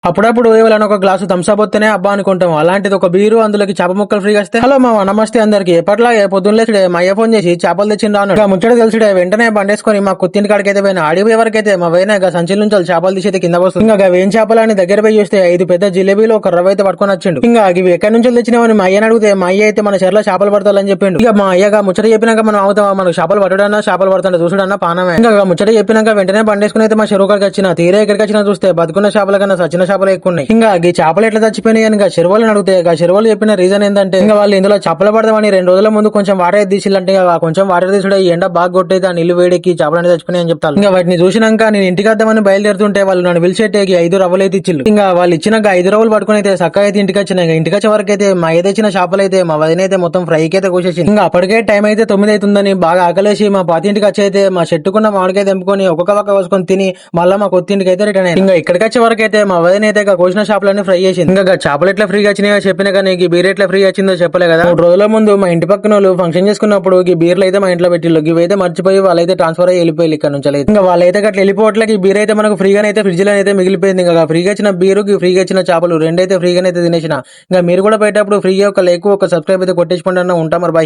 అప్పుడప్పుడు ఎవరైనా ఒక గ్లాసు థమ్స్అప్ వస్తేనే అబ్బా అనుకుంటాం. అలాంటిది ఒక బీరు, అందులోకి చేప ముక్కలు ఫ్రీగా వస్తే హలో మామ నమస్తే అందరికి ఎప్పట్లాగే పొద్దున్న లేచుడే మా అయ్య ఫోన్ చేసి చేపలు తెచ్చిండ్రా అన్నాడు. ముచ్చట తెలుసుడే వెంటనే బండేసుకొని మా కుత్తింటి కాడికైతే పోయినా. అడిగి ఎవరికైతే మా పోయినా సంచుల నుంచి చేపలు తీసి కింద వస్తుంది. ఇంకా ఏం చేపలని దగ్గర పోయి చూస్తే 5 పెద్ద జిలేబీలు ఒక రవ్వ అయితే పట్టుకొని వచ్చిండు. ఇంకా ఇవి ఎక్కడి నుంచి తెచ్చినామని మా అయ్యని అడిగితే మా అయ్య అయితే మన చెర్ల చేపలు పడతాలని చెప్పిండు. ఇక మా అయ్యగా ముచ్చట చెప్పినాక మనం అవుతామా, మనకు చేపలు పట్టడన్నా చేపలు పడుతుంటే చూసుడన్నా పానమే. ఇంకా ముచ్చట చెప్పినాక వెంటనే బండేసుకుని అయితే మా చెరువు కాడికి వచ్చిన. తీరే ఇక్కడికి వచ్చినా చూస్తే బతుకున్న చేపల కన్నా సచిన చేపలు ఎక్కువ ఉన్నాయి. ఇంకా ఈ చేపలు ఎట్లా చచ్చిపోయినాయి అని చెరువులను అడిగితే చెరువులు చెప్పిన రీజన్ ఏంటంటే ఇంకా వాళ్ళు ఇందులో చేపలు పడదామని 2 రోజుల ముందు కొంచెం వాటర్ తీసిల్లంటే కొంచెం వాటర్ తీసుడు ఈ ఎండ బాగా కొట్టేది ఆ నీళ్లు వేడికి చేపలు చచ్చిపోయినాయి అని చెప్తారు. ఇంకా వాటిని చూసినాక నేను ఇంటికి వద్దామని బయలుదేరుతుంటే వాళ్ళు నన్ను పిలిచేటేకి 5 రవ్వలు అయితే ఇచ్చిల్లు. ఇంకా వాళ్ళు ఇచ్చినాక 5 రవ్వలు పట్టుకుని అయితే చక్కగా అయితే ఇంటికి వచ్చినాయి. ఇంటికి వచ్చే వరకు అయితే మా ఏదైతే చేపలు అయితే మా వదిన అయితే మొత్తం ఫ్రైకి అయితే కోసేసింది. ఇంకా అప్పటికే టైం అయితే 9 అవుతుందని బాగా ఆకలేసి మా పాతింటికి వచ్చి అయితే మా చెట్టుకున్న మామిడికాయ తెంపుకొని ఒక్కొక్క పక్క కోసుకొని తిని మళ్ళీ మా కొత్తింటికి అయితే రిటర్న్ అయ్యింది. ఇంకా ఇక్కడికి వచ్చే వరకు అయితే మా వదిన అయితే కోసిన చేపలన్నీ ఫ్రై చేసింది. ఇంకా చేపలు ఎట్లా ఫ్రీగా వచ్చినాయో చెప్పినా కానీ ఈ బీర్ ఎట్లా ఫ్రీ వచ్చిందో చెప్పలే కదా. 3 రోజుల ముందు మా ఇంటి పక్కన వాళ్ళు ఫంక్షన్ చేసుకున్నప్పుడు ఈ బీర్లు అయితే మా ఇంట్లో పెట్టిళ్ళు. ఇవైతే మర్చిపోయి వాళ్ళైతే ట్రాన్స్ఫర్ అయ్యి వెళ్ళిపోయి ఇక్కడ నుంచి అయితే ఇంకా వాళ్ళైతే అట్లా వెళ్ళిపోవట్లకి ఈ బీర్ అయితే మనకు ఫ్రీగానే అయితే ఫ్రిడ్జ్ లో అయితే మిగిలిపోయింది. ఇంకా ఫ్రీగా ఇచ్చిన బీరు ఫ్రీగా ఇచ్చిన చేపలు రెండైతే ఫ్రీగానే అయితే తినేసిన. ఇంకా మీరు కూడా పెట్టేటప్పుడు ఫ్రీగా ఒక లైక్ ఒక సబ్స్క్రైబ్ అయితే కొట్టేసుకోండి అన్న. ఉంటాం మరి బై.